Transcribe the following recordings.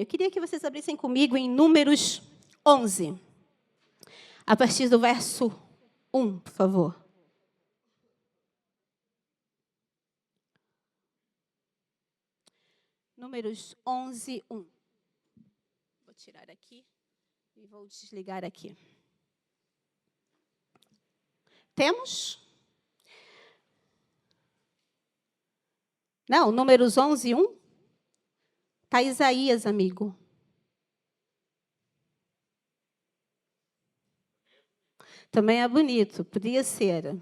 Eu queria que vocês abrissem comigo em Números 11. A partir do verso 1, por favor. Números 11, 1. Vou tirar aqui e vou desligar aqui. Temos? Não, Números 11, 1. Está Isaías, amigo. Também é bonito, podia ser.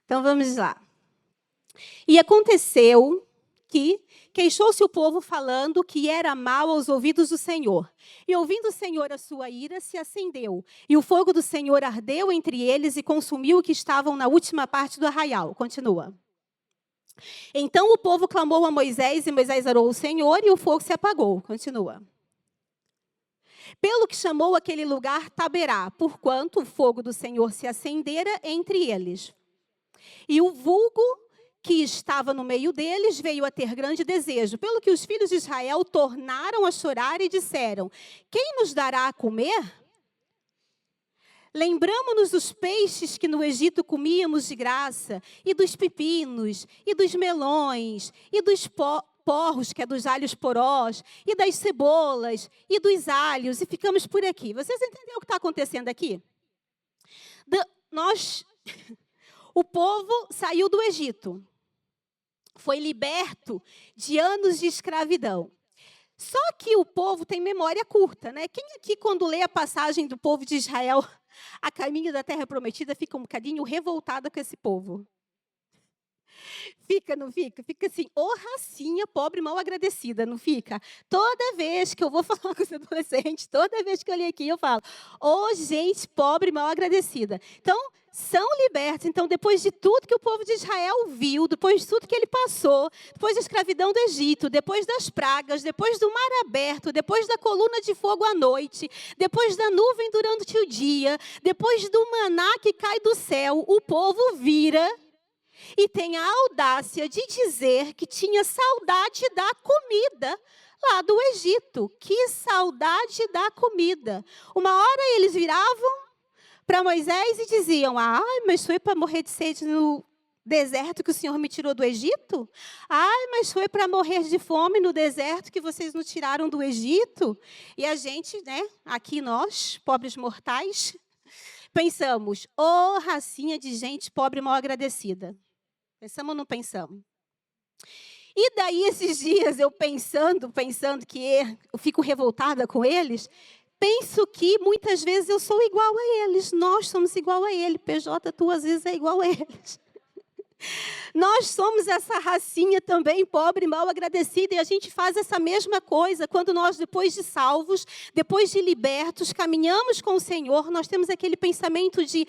Então, vamos lá. E aconteceu que queixou-se o povo falando que era mal aos ouvidos do Senhor. E ouvindo o Senhor a sua ira, se acendeu. E o fogo do Senhor ardeu entre eles e consumiu o que estavam na última parte do arraial. Continua. Então o povo clamou a Moisés, e Moisés orou ao Senhor, e o fogo se apagou. Continua. Pelo que chamou aquele lugar Taberá, porquanto o fogo do Senhor se acendera entre eles. E o vulgo que estava no meio deles veio a ter grande desejo, pelo que os filhos de Israel tornaram a chorar e disseram: quem nos dará a comer? Lembramo-nos dos peixes que no Egito comíamos de graça, e dos pepinos, e dos melões, e dos porros, que é dos alhos porós, e das cebolas, e dos alhos, e ficamos por aqui. Vocês entenderam o que está acontecendo aqui? O povo saiu do Egito, foi liberto de anos de escravidão. Só que o povo tem memória curta, né? Quem aqui, quando lê a passagem do povo de Israel a caminho da terra prometida, fica um bocadinho revoltada com esse povo? Fica, não fica? Fica assim, ô racinha pobre mal agradecida, não fica? Toda vez que eu vou falar com os adolescentes, toda vez que eu leio aqui, eu falo, ô gente pobre mal agradecida. Então, são libertos. Então, depois de tudo que o povo de Israel viu, depois de tudo que ele passou, depois da escravidão do Egito, depois das pragas, depois do mar aberto, depois da coluna de fogo à noite, depois da nuvem durante o dia, depois do maná que cai do céu, o povo vira e tem a audácia de dizer que tinha saudade da comida lá do Egito. Que saudade da comida. Uma hora eles viravam para Moisés e diziam: ai, mas foi para morrer de sede no deserto que o Senhor me tirou do Egito? Ai, mas foi para morrer de fome no deserto que vocês nos tiraram do Egito? E a gente, né, aqui nós, pobres mortais, pensamos: ô racinha de gente pobre e mal agradecida. Pensamos ou não pensamos? E daí, esses dias, eu pensando que eu fico revoltada com eles, penso que muitas vezes eu sou igual a eles. Nós somos igual a ele. PJ, tu às vezes é igual a eles. Nós somos essa racinha também, pobre e mal agradecida, e a gente faz essa mesma coisa quando nós, depois de salvos, depois de libertos, caminhamos com o Senhor, nós temos aquele pensamento de,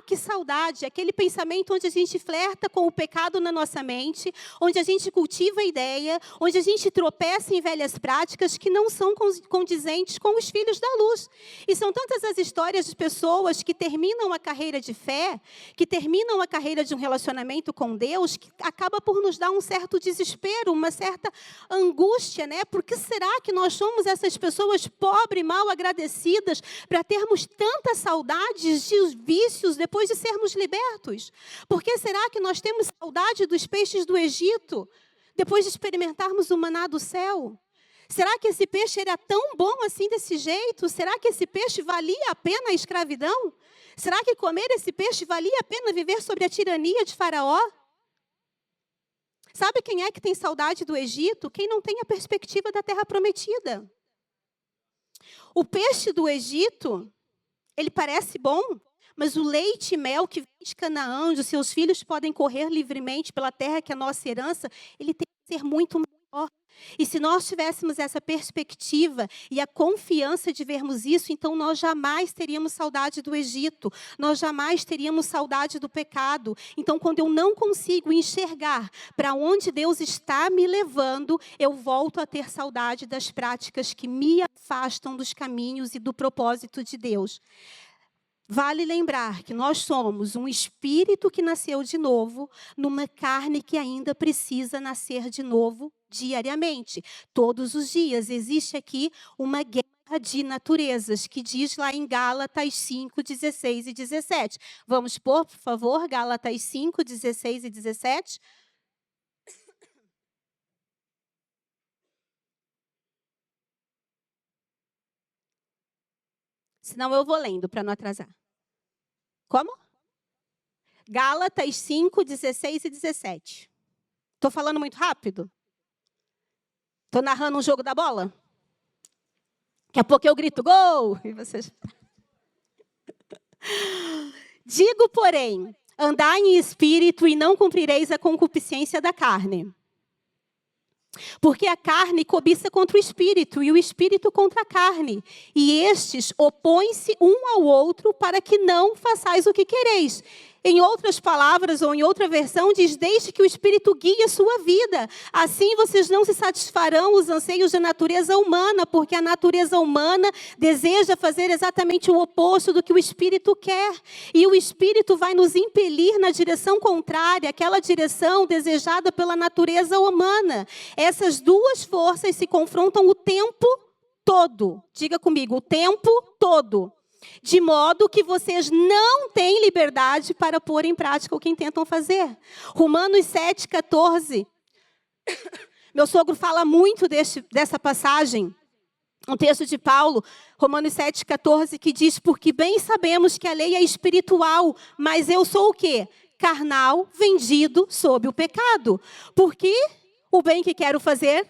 que saudade, aquele pensamento onde a gente flerta com o pecado na nossa mente, onde a gente cultiva a ideia, onde a gente tropeça em velhas práticas que não são condizentes com os filhos da luz. E são tantas as histórias de pessoas que terminam a carreira de fé, que terminam a carreira de um relacionamento com Deus, que acaba por nos dar um certo desespero, uma certa angústia, né? Por que será que nós somos essas pessoas pobres, mal agradecidas, para termos tantas saudades de vícios depois de sermos libertos? Por que será que nós temos saudade dos peixes do Egito, depois de experimentarmos o maná do céu? Será que esse peixe era tão bom assim desse jeito? Será que esse peixe valia a pena a escravidão? Será que comer esse peixe valia a pena viver sob a tirania de Faraó? Sabe quem é que tem saudade do Egito? Quem não tem a perspectiva da terra prometida. O peixe do Egito, ele parece bom, mas o leite e mel que vem de Canaã, onde os seus filhos podem correr livremente pela terra que é a nossa herança, ele tem que ser muito maior. E se nós tivéssemos essa perspectiva e a confiança de vermos isso, então nós jamais teríamos saudade do Egito, nós jamais teríamos saudade do pecado. Então, quando eu não consigo enxergar para onde Deus está me levando, eu volto a ter saudade das práticas que me afastam dos caminhos e do propósito de Deus. vale lembrar que nós somos um espírito que nasceu de novo, numa carne que ainda precisa nascer de novo diariamente. Todos os dias existe aqui uma guerra de naturezas, que diz lá em Gálatas 5, 16 e 17. Vamos pôr, por favor, Gálatas 5, 16 e 17. Senão eu vou lendo para não atrasar. Como? Gálatas 5, 16 e 17. Estou falando muito rápido? Estou narrando um jogo da bola? Daqui a pouco eu grito, gol! E vocês... Digo, porém, andai em espírito e não cumprireis a concupiscência da carne. Porque a carne cobiça contra o espírito, e o espírito contra a carne. E estes opõem-se um ao outro para que não façais o que quereis. Em outras palavras, ou em outra versão, diz, deixe que o espírito guie a sua vida. Assim vocês não se satisfarão os anseios da natureza humana, porque a natureza humana deseja fazer exatamente o oposto do que o espírito quer. E o espírito vai nos impelir na direção contrária, aquela direção desejada pela natureza humana. Essas duas forças se confrontam o tempo todo. Diga comigo, o tempo todo. De modo que vocês não têm liberdade para pôr em prática o que intentam fazer. Romanos 7, 14. Meu sogro fala muito dessa passagem. Um texto de Paulo, Romanos 7, 14, que diz, porque bem sabemos que a lei é espiritual, mas eu sou o quê? Carnal, vendido sob o pecado. Porque o bem que quero fazer,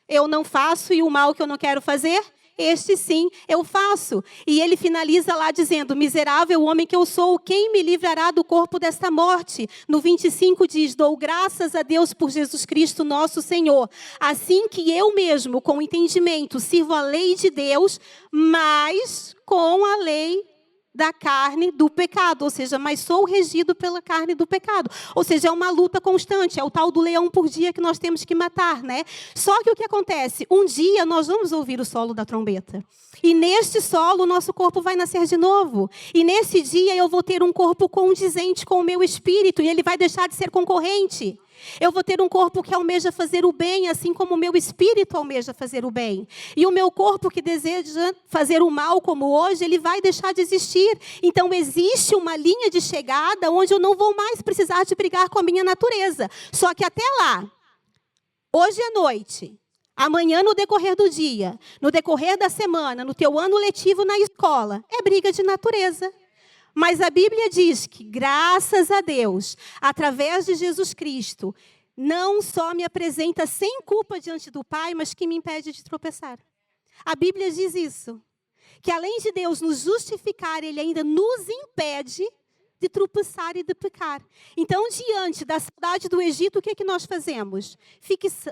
eu não faço, e o mal que eu não quero fazer, este sim eu faço. E ele finaliza lá dizendo, miserável homem que eu sou, quem me livrará do corpo desta morte? No 25 diz, dou graças a Deus por Jesus Cristo nosso Senhor. Assim que eu mesmo, com entendimento, sirvo a lei de Deus, mas com a lei da carne do pecado, ou seja, mas sou regido pela carne do pecado. Ou seja, é uma luta constante, é o tal do leão por dia que nós temos que matar, né? Só que o que acontece? Um dia nós vamos ouvir o solo da trombeta. E neste solo o nosso corpo vai nascer de novo. E nesse dia eu vou ter um corpo condizente com o meu espírito e ele vai deixar de ser concorrente. Eu vou ter um corpo que almeja fazer o bem, assim como o meu espírito almeja fazer o bem. E o meu corpo que deseja fazer o mal, como hoje, ele vai deixar de existir. Então, existe uma linha de chegada onde eu não vou mais precisar de brigar com a minha natureza. Só que até lá, hoje à noite, amanhã no decorrer do dia, no decorrer da semana, no teu ano letivo na escola, é briga de natureza. Mas a Bíblia diz que, graças a Deus, através de Jesus Cristo, não só me apresenta sem culpa diante do Pai, mas que me impede de tropeçar. A Bíblia diz isso, que além de Deus nos justificar, Ele ainda nos impede de tropeçar e de pecar. Então, diante da saudade do Egito, o que é que nós fazemos?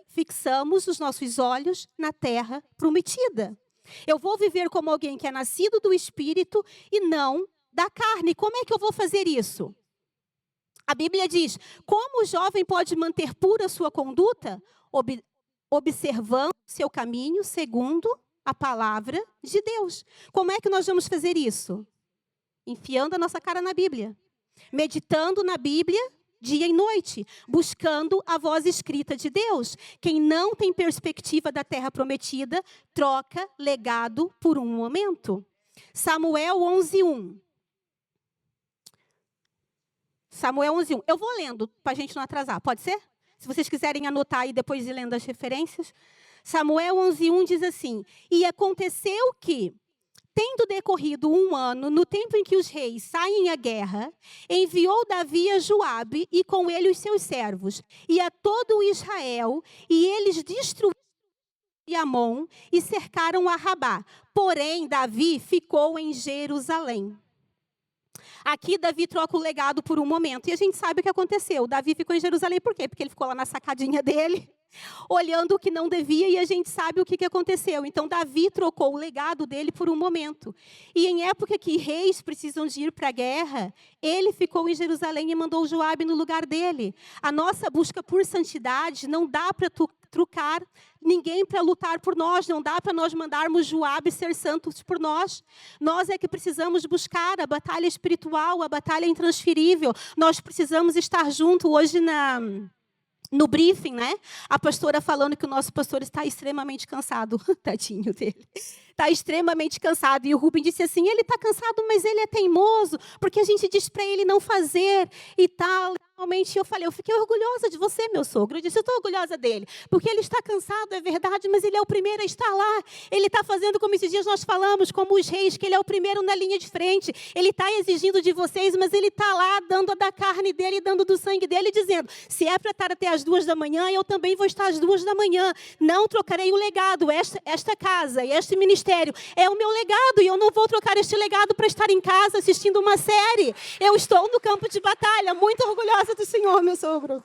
Fixamos os nossos olhos na terra prometida. Eu vou viver como alguém que é nascido do Espírito e não da carne. Como é que eu vou fazer isso? A Bíblia diz, como o jovem pode manter pura sua conduta? Observando seu caminho segundo a palavra de Deus. Como é que nós vamos fazer isso? Enfiando a nossa cara na Bíblia. Meditando na Bíblia dia e noite. Buscando a voz escrita de Deus. Quem não tem perspectiva da terra prometida, troca legado por um momento. Samuel 11:1. Samuel 11:1. Eu vou lendo para a gente não atrasar, pode ser? Se vocês quiserem anotar e depois ir lendo as referências. Samuel 11:1 diz assim, e aconteceu que, tendo decorrido 1 ano, no tempo em que os reis saem à guerra, enviou Davi a Joabe e com ele os seus servos, e a todo o Israel, e eles destruíram Amon e cercaram a Rabá. Porém, Davi ficou em Jerusalém. Aqui, Davi troca o legado por um momento. E a gente sabe o que aconteceu. Davi ficou em Jerusalém por quê? Porque ele ficou lá na sacadinha dele, olhando o que não devia, e a gente sabe o que aconteceu. Então, Davi trocou o legado dele por um momento. E em época que reis precisam de ir para a guerra, ele ficou em Jerusalém e mandou Joabe no lugar dele. A nossa busca por santidade não dá para trucar ninguém para lutar por nós. Não dá para nós mandarmos Joabe ser santos por nós. Nós é que precisamos buscar a batalha espiritual, a batalha intransferível. Nós precisamos estar junto hoje no briefing, né? A pastora falando que o nosso pastor está extremamente cansado. Tadinho dele. Está extremamente cansado. E o Rubem disse assim, ele está cansado, mas ele é teimoso, porque a gente diz para ele não fazer e tal. Realmente, eu fiquei orgulhosa de você, meu sogro. Eu disse, eu estou orgulhosa dele, porque ele está cansado, é verdade, mas ele é o primeiro a estar lá. Ele está fazendo, como esses dias nós falamos, como os reis, que ele é o primeiro na linha de frente. Ele está exigindo de vocês, mas ele está lá dando da carne dele, dando do sangue dele, dizendo, se é para estar até as 2 da manhã, eu também vou estar às 2 da manhã. Não trocarei o legado. Esta casa e este ministério é o meu legado, e eu não vou trocar este legado para estar em casa assistindo uma série. Eu estou no campo de batalha, muito orgulhosa do Senhor, meu sogro.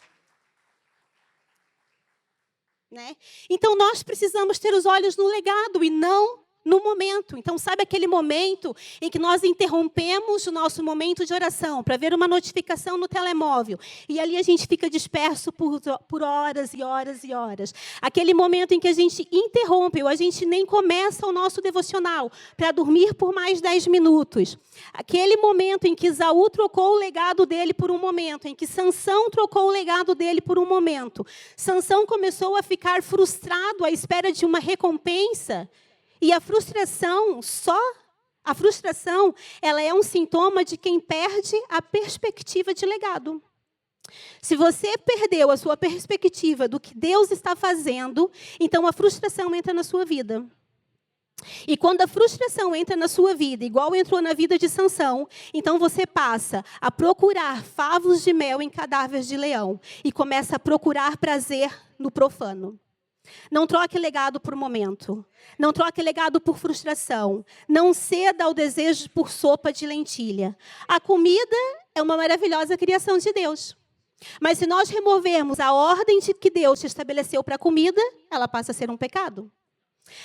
Né? Então, nós precisamos ter os olhos no legado e não no momento. Então, sabe aquele momento em que nós interrompemos o nosso momento de oração para ver uma notificação no telemóvel e ali a gente fica disperso por horas e horas e horas. Aquele momento em que a gente interrompe ou a gente nem começa o nosso devocional para dormir por mais 10 minutos. Aquele momento em que Esaú trocou o legado dele por um momento, em que Sansão trocou o legado dele por um momento. Sansão começou a ficar frustrado à espera de uma recompensa. E a frustração, ela é um sintoma de quem perde a perspectiva de legado. Se você perdeu a sua perspectiva do que Deus está fazendo, então a frustração entra na sua vida. E quando a frustração entra na sua vida, igual entrou na vida de Sansão, então você passa a procurar favos de mel em cadáveres de leão e começa a procurar prazer no profano. Não troque legado por momento. Não troque legado por frustração. Não ceda ao desejo por sopa de lentilha. A comida é uma maravilhosa criação de Deus. Mas se nós removermos a ordem que Deus estabeleceu para a comida, ela passa a ser um pecado.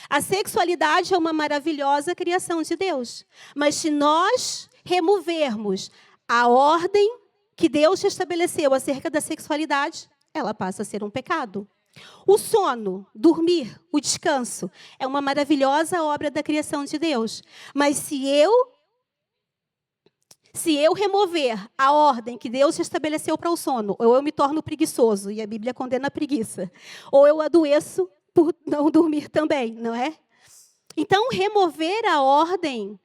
A sexualidade é uma maravilhosa criação de Deus. Mas se nós removermos a ordem que Deus estabeleceu acerca da sexualidade, ela passa a ser um pecado. O sono, dormir, o descanso, é uma maravilhosa obra da criação de Deus. Mas se eu remover a ordem que Deus estabeleceu para o sono, ou eu me torno preguiçoso, e a Bíblia condena a preguiça, ou eu adoeço por não dormir também, não é? Então, remover a ordem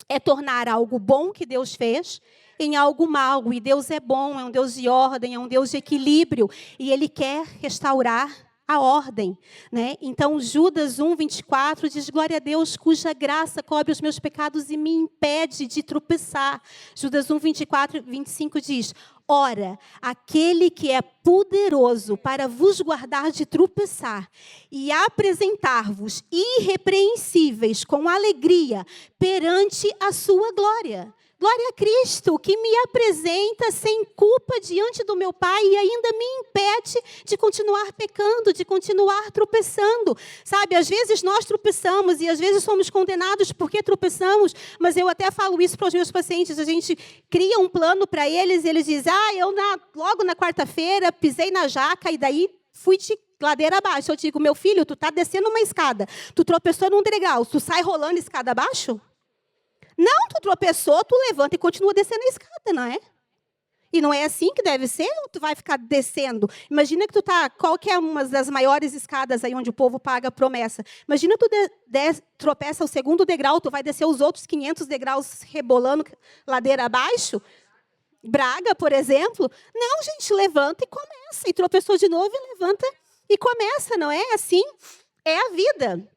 é tornar algo bom que Deus fez em algo mau. E Deus é bom, é um Deus de ordem, é um Deus de equilíbrio. E Ele quer restaurar a ordem. Né? Então, Judas 1:24 diz, glória a Deus, cuja graça cobre os meus pecados e me impede de tropeçar. Judas 1:24-25 diz, ora, aquele que é poderoso para vos guardar de tropeçar e apresentar-vos irrepreensíveis com alegria perante a sua glória. Glória a Cristo, que me apresenta sem culpa diante do meu Pai e ainda me impede de continuar pecando, de continuar tropeçando. Sabe, às vezes nós tropeçamos e às vezes somos condenados porque tropeçamos, mas eu até falo isso para os meus pacientes, a gente cria um plano para eles e eles dizem, logo na quarta-feira pisei na jaca e daí fui de ladeira abaixo. Eu digo, meu filho, tu está descendo uma escada, tu tropeçou num degrau, tu sai rolando escada abaixo? Não, tu tropeçou, tu levanta e continua descendo a escada, não é? E não é assim que deve ser, ou tu vai ficar descendo? Imagina que tu tá, qual que é uma das maiores escadas aí onde o povo paga a promessa? Imagina tu tropeça o segundo degrau, tu vai descer os outros 500 degraus rebolando ladeira abaixo? Braga, por exemplo? Não, gente, levanta e começa. E tropeçou de novo e levanta e começa, não é? Assim é a vida.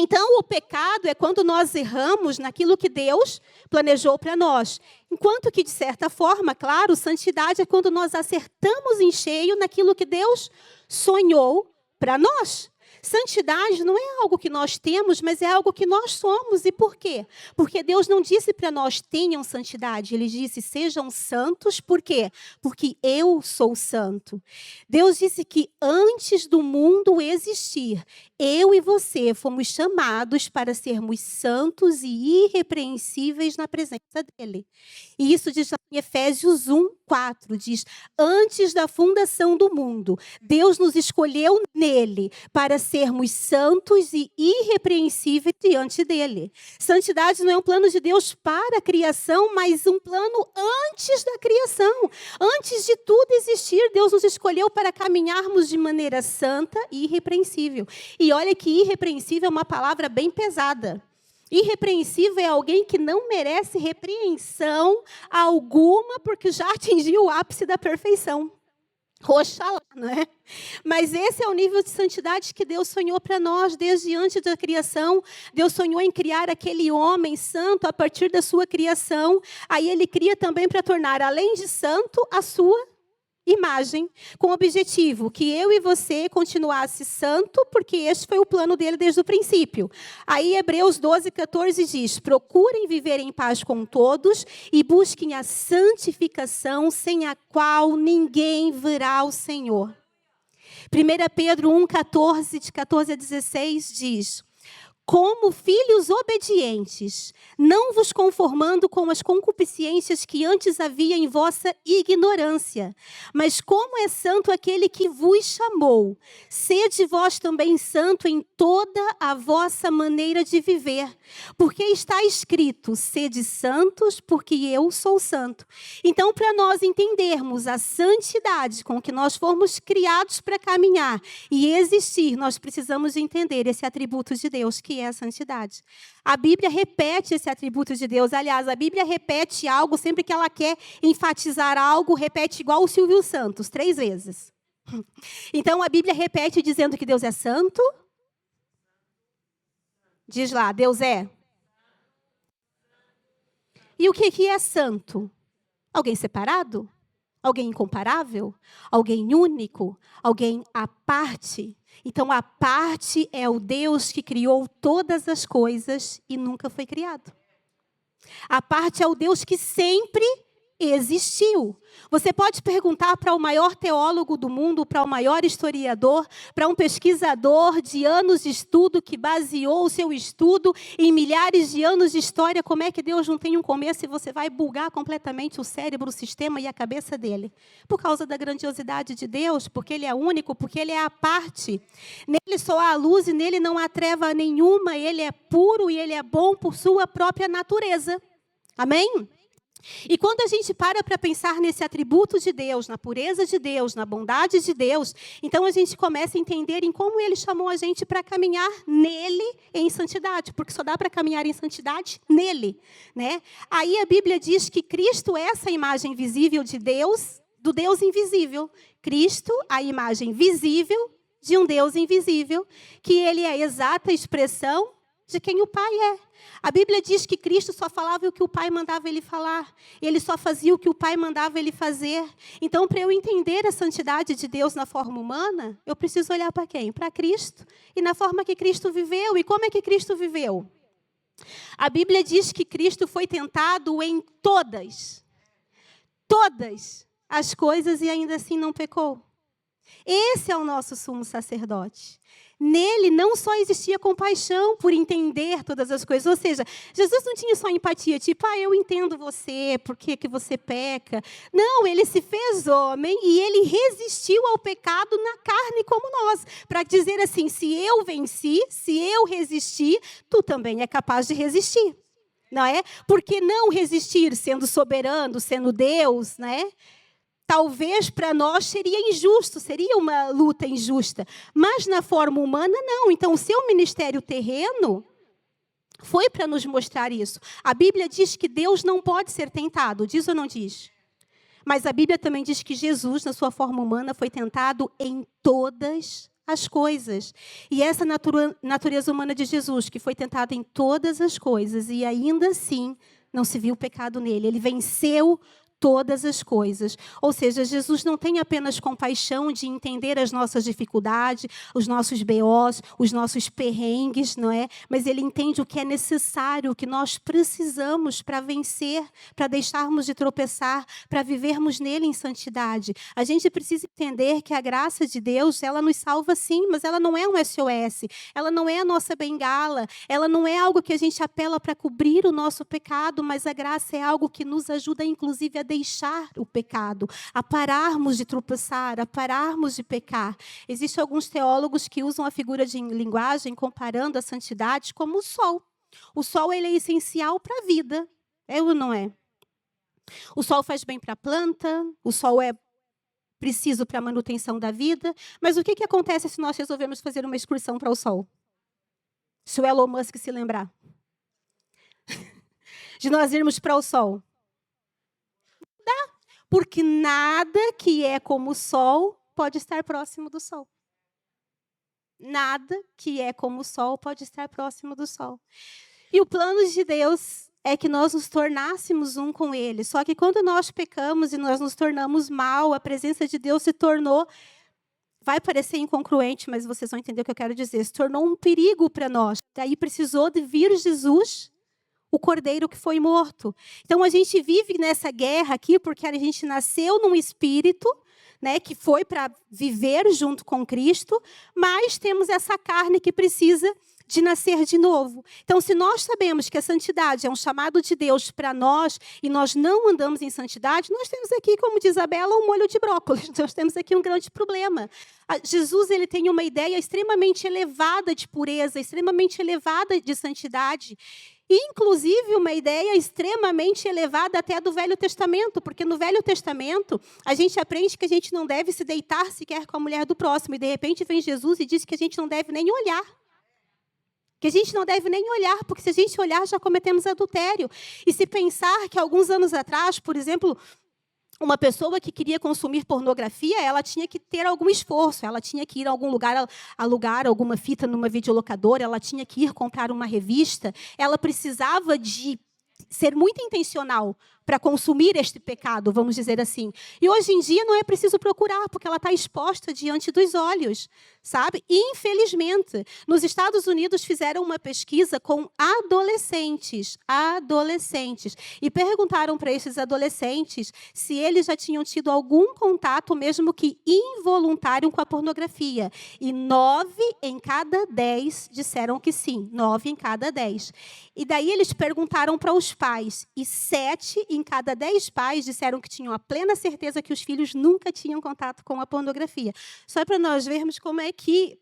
Então, o pecado é quando nós erramos naquilo que Deus planejou para nós. Enquanto que, de certa forma, claro, santidade é quando nós acertamos em cheio naquilo que Deus sonhou para nós. Santidade não é algo que nós temos, mas é algo que nós somos. E por quê? Porque Deus não disse para nós tenham santidade. Ele disse sejam santos. Por quê? Porque eu sou santo. Deus disse que antes do mundo existir, eu e você fomos chamados para sermos santos e irrepreensíveis na presença dele. E isso diz em Efésios 1:4, diz: antes da fundação do mundo, Deus nos escolheu nele para sermos santos e irrepreensíveis diante dele. Santidade não é um plano de Deus para a criação, mas um plano antes da criação. Antes de tudo existir, Deus nos escolheu para caminharmos de maneira santa e irrepreensível. E olha que irrepreensível é uma palavra bem pesada. Irrepreensível é alguém que não merece repreensão alguma porque já atingiu o ápice da perfeição. Oxalá, não é? Mas esse é o nível de santidade que Deus sonhou para nós desde antes da criação. Deus sonhou em criar aquele homem santo a partir da sua criação. Aí ele cria também para tornar, além de santo, a sua imagem, com o objetivo que eu e você continuasse santo, porque este foi o plano dele desde o princípio. Aí Hebreus 12:14 diz: procurem viver em paz com todos e busquem a santificação, sem a qual ninguém verá o Senhor. 1 Pedro 1:14, de 14 a 16 diz: como filhos obedientes, não vos conformando com as concupiscências que antes havia em vossa ignorância, mas como é santo aquele que vos chamou, sede vós também santo em toda a vossa maneira de viver, porque está escrito, sede santos, porque eu sou santo. Então, para nós entendermos a santidade com que nós fomos criados para caminhar e existir, nós precisamos entender esse atributo de Deus, que é a santidade. A Bíblia repete esse atributo de Deus. Aliás, a Bíblia repete algo sempre que ela quer enfatizar algo, repete igual o Silvio Santos, 3 vezes. Então, a Bíblia repete dizendo que Deus é santo. Diz lá, Deus é. E o que é santo? Alguém separado? Alguém incomparável? Alguém único? Alguém à parte? Então, a parte é o Deus que criou todas as coisas e nunca foi criado. A parte é o Deus que sempre existiu. Você pode perguntar para o maior teólogo do mundo, para o maior historiador, para um pesquisador de anos de estudo que baseou o seu estudo em milhares de anos de história, como é que Deus não tem um começo e você vai bugar completamente o cérebro, o sistema e a cabeça dele? Por causa da grandiosidade de Deus, porque Ele é único, porque Ele é a parte. Nele só há luz e nele não há treva nenhuma, Ele é puro e Ele é bom por sua própria natureza. Amém? E quando a gente para pensar nesse atributo de Deus, na pureza de Deus, na bondade de Deus, então a gente começa a entender em como Ele chamou a gente para caminhar nele em santidade, porque só dá para caminhar em santidade nele, né? Aí a Bíblia diz que Cristo é essa imagem visível de Deus, do Deus invisível. Cristo, a imagem visível de um Deus invisível, que Ele é a exata expressão de quem o Pai é. A Bíblia diz que Cristo só falava o que o Pai mandava Ele falar. Ele só fazia o que o Pai mandava Ele fazer. Então, para eu entender a santidade de Deus na forma humana, eu preciso olhar para quem? Para Cristo. E na forma que Cristo viveu. E como é que Cristo viveu? A Bíblia diz que Cristo foi tentado em todas as coisas e ainda assim não pecou. Esse é o nosso sumo sacerdote. Nele não só existia compaixão por entender todas as coisas. Ou seja, Jesus não tinha só empatia, tipo, eu entendo você, por que você peca. Não, Ele se fez homem e Ele resistiu ao pecado na carne como nós. Para dizer assim, se eu venci, se eu resisti, tu também é capaz de resistir. Não é? Porque não resistir sendo soberano, sendo Deus, né? Talvez para nós seria injusto, seria uma luta injusta. Mas na forma humana, não. Então, o seu ministério terreno foi para nos mostrar isso. A Bíblia diz que Deus não pode ser tentado. Diz ou não diz? Mas a Bíblia também diz que Jesus, na sua forma humana, foi tentado em todas as coisas. E essa natureza humana de Jesus, que foi tentado em todas as coisas, e ainda assim não se viu pecado nele. Ele venceu todas as coisas. Ou seja, Jesus não tem apenas compaixão de entender as nossas dificuldades, os nossos BOs, os nossos perrengues, não é? Mas ele entende o que é necessário, o que nós precisamos para vencer, para deixarmos de tropeçar, para vivermos nele em santidade. A gente precisa entender que a graça de Deus, ela nos salva sim, mas ela não é um SOS, ela não é a nossa bengala, ela não é algo que a gente apela para cobrir o nosso pecado, mas a graça é algo que nos ajuda, inclusive, a deixar o pecado, a pararmos de tropeçar, a pararmos de pecar. Existem alguns teólogos que usam a figura de linguagem comparando a santidade como o sol. O sol ele é essencial para a vida, é ou não é? O sol faz bem para a planta, o sol é preciso para a manutenção da vida, mas o que acontece se nós resolvermos fazer uma excursão para o sol? Se o Elon Musk se lembrar de nós irmos para o sol. Porque nada que é como o sol pode estar próximo do sol. Nada que é como o sol pode estar próximo do sol. E o plano de Deus é que nós nos tornássemos um com Ele. Só que quando nós pecamos e nós nos tornamos mal, a presença de Deus se tornou... Vai parecer incongruente, mas vocês vão entender o que eu quero dizer. Se tornou um perigo para nós. Daí precisou de vir Jesus, o cordeiro que foi morto. Então, a gente vive nessa guerra aqui porque a gente nasceu num espírito, né, que foi para viver junto com Cristo, mas temos essa carne que precisa de nascer de novo. Então, se nós sabemos que a santidade é um chamado de Deus para nós e nós não andamos em santidade, nós temos aqui, como diz a Bela, um molho de brócolis. Nós temos aqui um grande problema. Jesus ele tem uma ideia extremamente elevada de pureza, extremamente elevada de santidade, inclusive uma ideia extremamente elevada até do Velho Testamento, porque no Velho Testamento a gente aprende que a gente não deve se deitar sequer com a mulher do próximo, e de repente vem Jesus e diz que a gente não deve nem olhar. Que a gente não deve nem olhar, porque se a gente olhar já cometemos adultério. E se pensar que alguns anos atrás, por exemplo, uma pessoa que queria consumir pornografia, ela tinha que ter algum esforço, ela tinha que ir a algum lugar, alugar alguma fita numa videolocadora, ela tinha que ir comprar uma revista, ela precisava de ser muito intencional para consumir este pecado, vamos dizer assim. E hoje em dia não é preciso procurar, porque ela está exposta diante dos olhos, sabe? E, infelizmente, nos Estados Unidos fizeram uma pesquisa com adolescentes, e perguntaram para esses adolescentes se eles já tinham tido algum contato, mesmo que involuntário, com a pornografia. E 9 em cada 10 disseram que sim, 9 em cada 10. E daí eles perguntaram para os pais, e 7 em cada 10 pais disseram que tinham a plena certeza que os filhos nunca tinham contato com a pornografia. Só para nós vermos como é que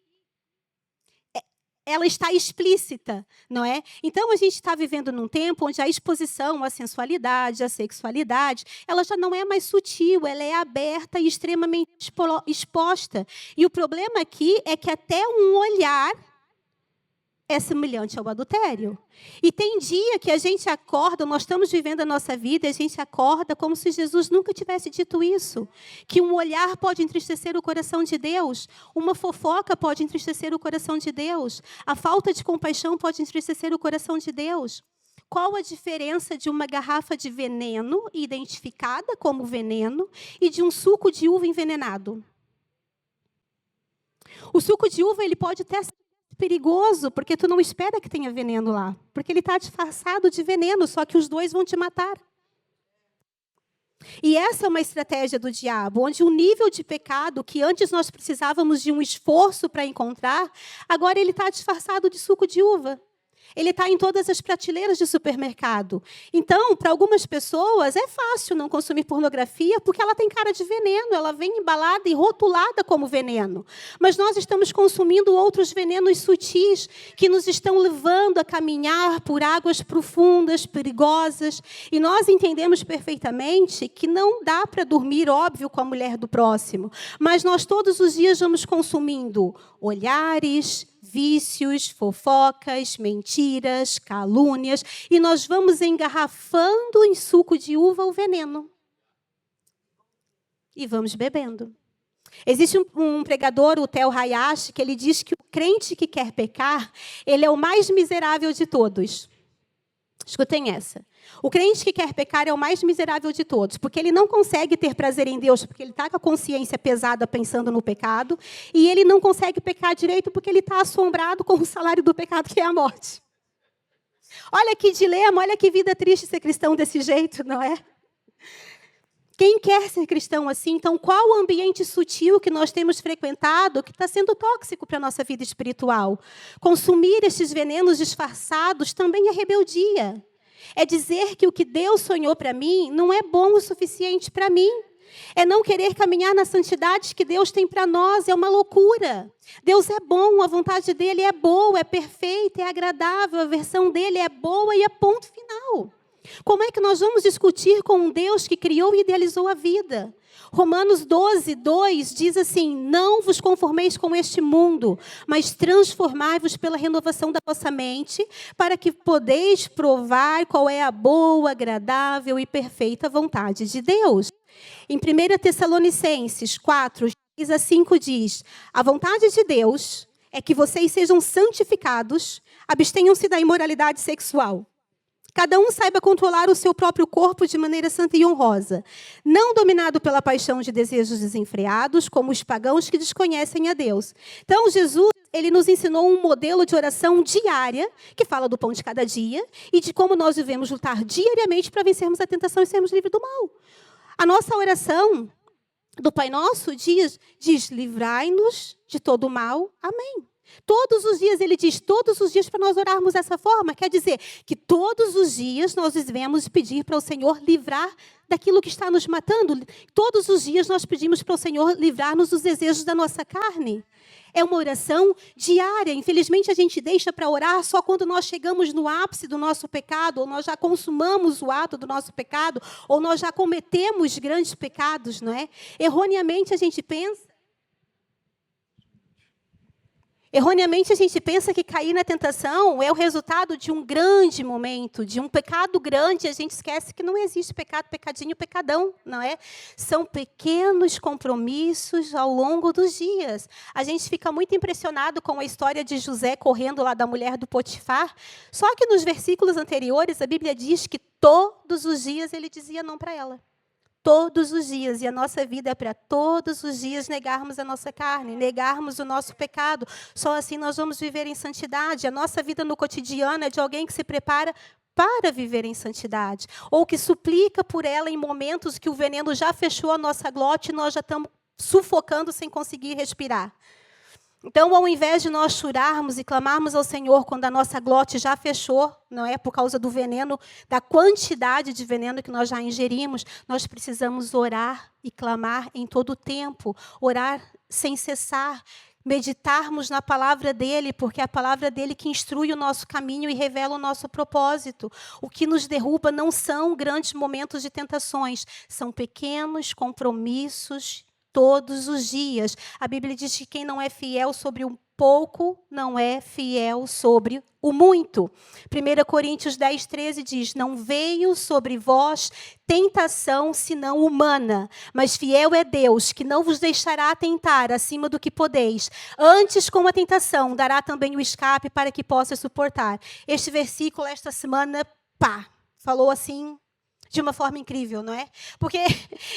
ela está explícita, não é? Então, a gente está vivendo num tempo onde a exposição à sensualidade, à sexualidade, ela já não é mais sutil, ela é aberta e extremamente exposta. E o problema aqui é que até um olhar é semelhante ao adultério. E tem dia que a gente acorda, nós estamos vivendo a nossa vida, e a gente acorda como se Jesus nunca tivesse dito isso. Que um olhar pode entristecer o coração de Deus, uma fofoca pode entristecer o coração de Deus, a falta de compaixão pode entristecer o coração de Deus. Qual a diferença de uma garrafa de veneno, identificada como veneno, e de um suco de uva envenenado? O suco de uva ele pode até ser perigoso, porque tu não espera que tenha veneno lá. Porque ele está disfarçado de veneno, só que os dois vão te matar. E essa é uma estratégia do diabo, onde o nível de pecado que antes nós precisávamos de um esforço para encontrar, agora ele está disfarçado de suco de uva. Ele está em todas as prateleiras de supermercado. Então, para algumas pessoas, é fácil não consumir pornografia porque ela tem cara de veneno, ela vem embalada e rotulada como veneno. Mas nós estamos consumindo outros venenos sutis que nos estão levando a caminhar por águas profundas, perigosas. E nós entendemos perfeitamente que não dá para dormir, óbvio, com a mulher do próximo. Mas nós todos os dias vamos consumindo olhares, vícios, fofocas, mentiras, calúnias, e nós vamos engarrafando em suco de uva o veneno. E vamos bebendo. Existe um pregador, o Theo Hayashi, que ele diz que o crente que quer pecar, ele é o mais miserável de todos. Escutem essa. O crente que quer pecar é o mais miserável de todos, porque ele não consegue ter prazer em Deus, porque ele está com a consciência pesada pensando no pecado, e ele não consegue pecar direito porque ele está assombrado com o salário do pecado, que é a morte. Olha que dilema, olha que vida triste ser cristão desse jeito, não é? Quem quer ser cristão assim? Então, qual o ambiente sutil que nós temos frequentado que está sendo tóxico para a nossa vida espiritual? Consumir esses venenos disfarçados também é rebeldia. É dizer que o que Deus sonhou para mim não é bom o suficiente para mim. É não querer caminhar na santidade que Deus tem para nós. É uma loucura. Deus é bom, a vontade dele é boa, é perfeita, é agradável. A versão dele é boa e é ponto final. Como é que nós vamos discutir com um Deus que criou e idealizou a vida? Romanos 12, 2 diz assim: não vos conformeis com este mundo, mas transformai-vos pela renovação da vossa mente, para que podeis provar qual é a boa, agradável e perfeita vontade de Deus. Em 1 Tessalonicenses 4, 6 a 5 diz: a vontade de Deus é que vocês sejam santificados, abstenham-se da imoralidade sexual. Cada um saiba controlar o seu próprio corpo de maneira santa e honrosa, não dominado pela paixão de desejos desenfreados, como os pagãos que desconhecem a Deus. Então, Jesus, ele nos ensinou um modelo de oração diária, que fala do pão de cada dia, e de como nós devemos lutar diariamente para vencermos a tentação e sermos livres do mal. A nossa oração do Pai Nosso diz livrai-nos de todo o mal. Amém. Todos os dias, ele diz, todos os dias para nós orarmos dessa forma. Quer dizer que todos os dias nós devemos pedir para o Senhor livrar daquilo que está nos matando. Todos os dias nós pedimos para o Senhor livrar-nos dos desejos da nossa carne. É uma oração diária. Infelizmente, a gente deixa para orar só quando nós chegamos no ápice do nosso pecado, ou nós já consumamos o ato do nosso pecado, ou nós já cometemos grandes pecados, não é? Erroneamente, a gente pensa que cair na tentação é o resultado de um grande momento, de um pecado grande. A gente esquece que não existe pecado, pecadinho, pecadão, não é? São pequenos compromissos ao longo dos dias. A gente fica muito impressionado com a história de José correndo lá da mulher do Potifar. Só que nos versículos anteriores, a Bíblia diz que todos os dias ele dizia não para ela. Todos os dias, e a nossa vida é para todos os dias negarmos a nossa carne, negarmos o nosso pecado. Só assim nós vamos viver em santidade. A nossa vida no cotidiano é de alguém que se prepara para viver em santidade, ou que suplica por ela em momentos que o veneno já fechou a nossa glote e nós já estamos sufocando sem conseguir respirar. Então, ao invés de nós chorarmos e clamarmos ao Senhor quando a nossa glote já fechou, não é por causa do veneno, da quantidade de veneno que nós já ingerimos, nós precisamos orar e clamar em todo o tempo, orar sem cessar, meditarmos na palavra dele, porque é a palavra dele que instrui o nosso caminho e revela o nosso propósito. O que nos derruba não são grandes momentos de tentações, são pequenos compromissos todos os dias. A Bíblia diz que quem não é fiel sobre o pouco, não é fiel sobre o muito. 1 Coríntios 10, 13 diz, não veio sobre vós tentação senão humana, mas fiel é Deus, que não vos deixará tentar acima do que podeis. Antes, com a tentação, dará também o escape para que possa suportar. Este versículo, esta semana, falou assim, de uma forma incrível, não é? Porque,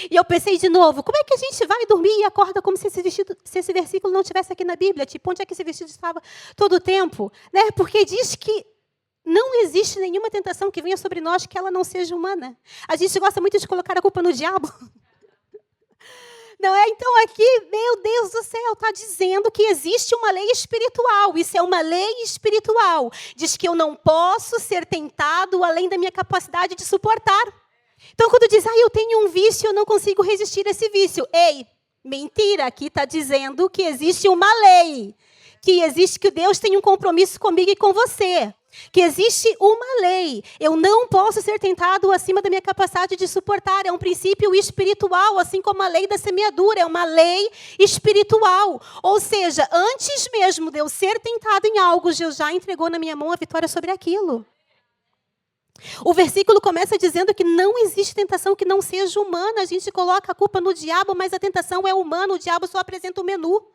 e eu pensei de novo, como é que a gente vai dormir e acorda como se esse versículo não estivesse aqui na Bíblia? Tipo, onde é que esse versículo estava todo o tempo? Né? Porque diz que não existe nenhuma tentação que venha sobre nós que ela não seja humana. A gente gosta muito de colocar a culpa no diabo. Não é? Então aqui, meu Deus do céu, está dizendo que existe uma lei espiritual. Isso é uma lei espiritual. Diz que eu não posso ser tentado além da minha capacidade de suportar. Então, quando diz, eu tenho um vício, eu não consigo resistir a esse vício. Ei, mentira, aqui está dizendo que existe uma lei. Que Deus tem um compromisso comigo e com você. Que existe uma lei. Eu não posso ser tentado acima da minha capacidade de suportar. É um princípio espiritual, assim como a lei da semeadura. É uma lei espiritual. Ou seja, antes mesmo de eu ser tentado em algo, Deus já entregou na minha mão a vitória sobre aquilo. O versículo começa dizendo que não existe tentação que não seja humana. A gente coloca a culpa no diabo, mas a tentação é humana. O diabo só apresenta o menu.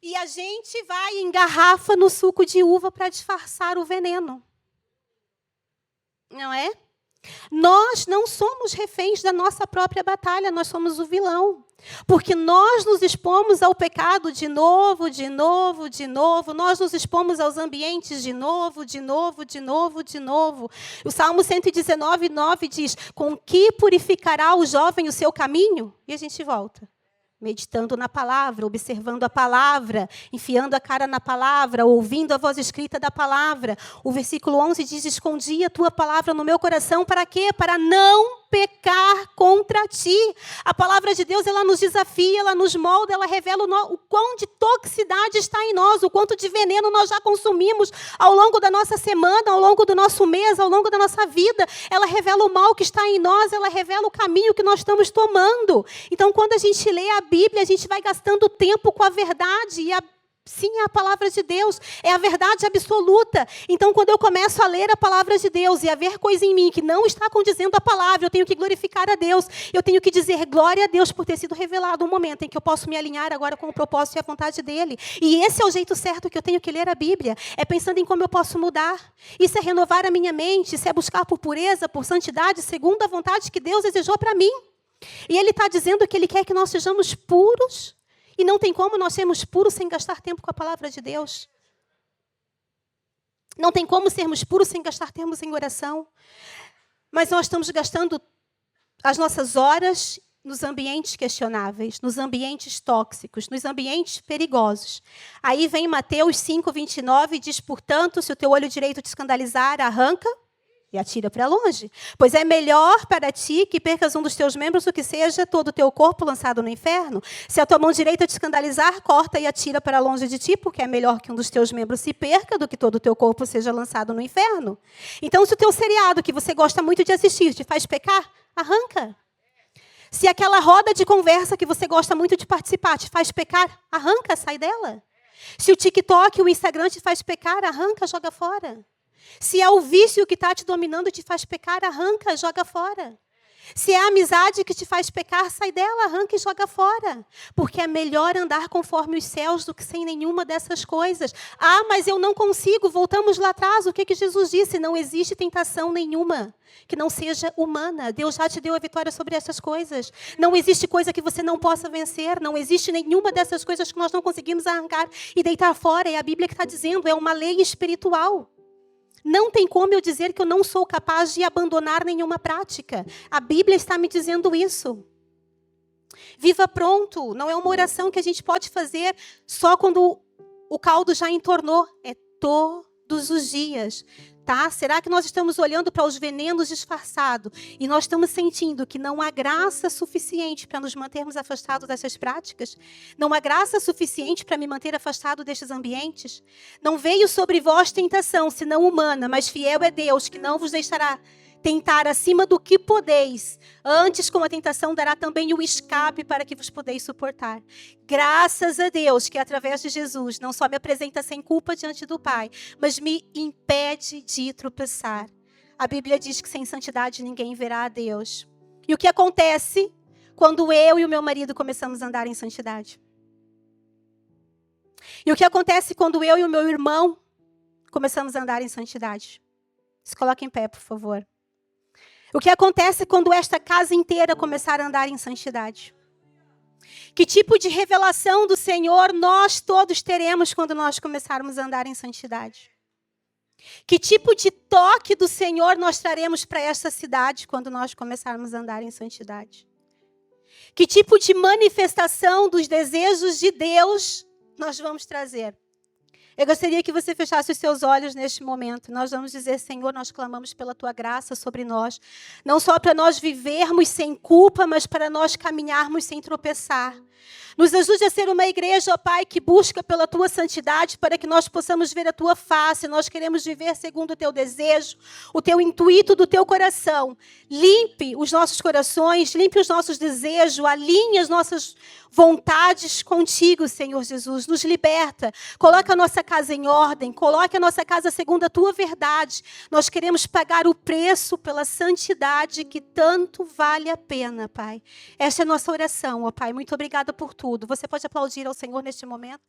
E a gente vai e engarrafa no suco de uva para disfarçar o veneno. Não é? Nós não somos reféns da nossa própria batalha, nós somos o vilão. Porque nós nos expomos ao pecado de novo, de novo, de novo. Nós nos expomos aos ambientes de novo, de novo, de novo, de novo. O Salmo 119, 9 diz: com que purificará o jovem o seu caminho? E a gente volta. Meditando na palavra, observando a palavra, enfiando a cara na palavra, ouvindo a voz escrita da palavra. O versículo 11 diz: escondi a tua palavra no meu coração, para quê? Para não pecar contra ti. A palavra de Deus, ela nos desafia, ela nos molda, ela revela o quão de toxicidade está em nós, o quanto de veneno nós já consumimos ao longo da nossa semana, ao longo do nosso mês, ao longo da nossa vida. Ela revela o mal que está em nós, ela revela o caminho que nós estamos tomando. Então, quando a gente lê a Bíblia, a gente vai gastando tempo com a verdade, e sim, é a palavra de Deus, é a verdade absoluta. Então, quando eu começo a ler a palavra de Deus e a ver coisa em mim que não está condizendo a palavra, eu tenho que glorificar a Deus, eu tenho que dizer glória a Deus por ter sido revelado um momento em que eu posso me alinhar agora com o propósito e a vontade dele. E esse é o jeito certo que eu tenho que ler a Bíblia, é pensando em como eu posso mudar. Isso é renovar a minha mente, isso é buscar por pureza, por santidade, segundo a vontade que Deus desejou para mim. E ele está dizendo que ele quer que nós sejamos puros. E não tem como nós sermos puros sem gastar tempo com a palavra de Deus. Não tem como sermos puros sem gastar tempo em oração. Mas nós estamos gastando as nossas horas nos ambientes questionáveis, nos ambientes tóxicos, nos ambientes perigosos. Aí vem Mateus 5, 29 e diz: portanto, se o teu olho direito te escandalizar, arranca e atira para longe. Pois é melhor para ti que percas um dos teus membros do que seja todo o teu corpo lançado no inferno. Se a tua mão direita te escandalizar, corta e atira para longe de ti, porque é melhor que um dos teus membros se perca do que todo o teu corpo seja lançado no inferno. Então, se o teu seriado, que você gosta muito de assistir, te faz pecar, arranca. Se aquela roda de conversa que você gosta muito de participar te faz pecar, arranca, sai dela. Se o TikTok, o Instagram te faz pecar, arranca, joga fora. Se é o vício que está te dominando e te faz pecar, arranca, joga fora. Se é a amizade que te faz pecar, sai dela, arranca e joga fora. Porque é melhor andar conforme os céus do que sem nenhuma dessas coisas. Ah, mas eu não consigo. Voltamos lá atrás. O que Jesus disse? Não existe tentação nenhuma que não seja humana. Deus já te deu a vitória sobre essas coisas. Não existe coisa que você não possa vencer. Não existe nenhuma dessas coisas que nós não conseguimos arrancar e deitar fora. É a Bíblia que está dizendo. É uma lei espiritual. Não tem como eu dizer que eu não sou capaz de abandonar nenhuma prática. A Bíblia está me dizendo isso. Viva pronto. Não é uma oração que a gente pode fazer só quando o caldo já entornou. É todos os dias. Tá? Será que nós estamos olhando para os venenos disfarçados e nós estamos sentindo que não há graça suficiente para nos mantermos afastados dessas práticas? Não há graça suficiente para me manter afastado destes ambientes? Não veio sobre vós tentação, senão humana, mas fiel é Deus, que não vos deixará tentar acima do que podeis. Antes, com a tentação, dará também o escape para que vos podeis suportar. Graças a Deus que, através de Jesus, não só me apresenta sem culpa diante do Pai, mas me impede de tropeçar. A Bíblia diz que sem santidade ninguém verá a Deus. E o que acontece quando eu e o meu marido começamos a andar em santidade? E o que acontece quando eu e o meu irmão começamos a andar em santidade? Se coloque em pé, por favor. O que acontece quando esta casa inteira começar a andar em santidade? Que tipo de revelação do Senhor nós todos teremos quando nós começarmos a andar em santidade? Que tipo de toque do Senhor nós traremos para esta cidade quando nós começarmos a andar em santidade? Que tipo de manifestação dos desejos de Deus nós vamos trazer? Eu gostaria que você fechasse os seus olhos neste momento. Nós vamos dizer: Senhor, nós clamamos pela Tua graça sobre nós. Não só para nós vivermos sem culpa, mas para nós caminharmos sem tropeçar. Nos ajude a ser uma igreja, ó Pai, que busca pela Tua santidade, para que nós possamos ver a Tua face. Nós queremos viver segundo o Teu desejo, o Teu intuito do Teu coração. Limpe os nossos corações, limpe os nossos desejos, alinhe as nossas vontades contigo, Senhor Jesus. Nos liberta, coloca a nossa casa em ordem, coloque a nossa casa segundo a Tua verdade. Nós queremos pagar o preço pela santidade que tanto vale a pena, Pai. Esta é a nossa oração, ó Pai. Muito obrigada por tudo. Você pode aplaudir ao Senhor neste momento?